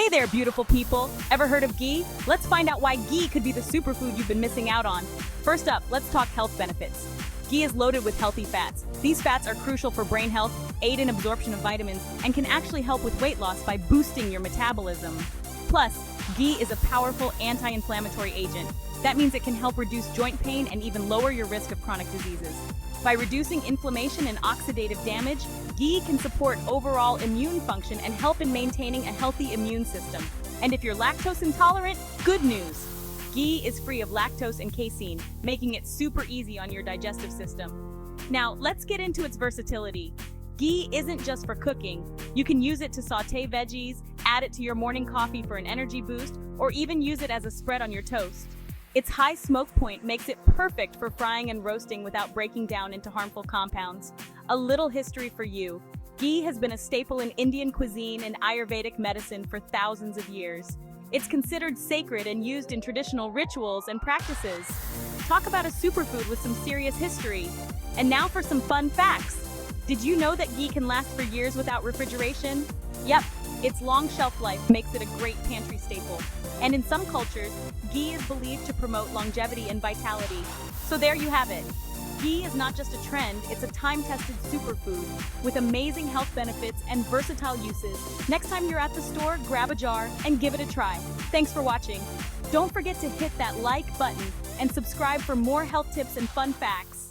Hey there, beautiful people! Ever heard of ghee? Let's find out why ghee could be the superfood you've been missing out on. First up, let's talk health benefits. Ghee is loaded with healthy fats. These fats are crucial for brain health, aid in absorption of vitamins, and can actually help with weight loss by boosting your metabolism. Plus, ghee is a powerful anti-inflammatory agent. That means it can help reduce joint pain and even lower your risk of chronic diseases. By reducing inflammation and oxidative damage, ghee can support overall immune function and help in maintaining a healthy immune system. And if you're lactose intolerant, good news! Ghee is free of lactose and casein, making it super easy on your digestive system. Now, let's get into its versatility. Ghee isn't just for cooking. You can use it to saute veggies, add it to your morning coffee for an energy boost, or even use it as a spread on your toast. Its high smoke point makes it perfect for frying and roasting without breaking down into harmful compounds. A little history for you. Ghee has been a staple in Indian cuisine and Ayurvedic medicine for thousands of years. It's considered sacred and used in traditional rituals and practices. Talk about a superfood with some serious history. And now for some fun facts. Did you know that ghee can last for years without refrigeration? Yep, its long shelf life makes it a great pantry staple. And in some cultures, ghee is believed to promote longevity and vitality. So there you have it. Ghee is not just a trend, it's a time-tested superfood with amazing health benefits and versatile uses. Next time you're at the store, grab a jar and give it a try. Thanks for watching. Don't forget to hit that like button and subscribe for more health tips and fun facts.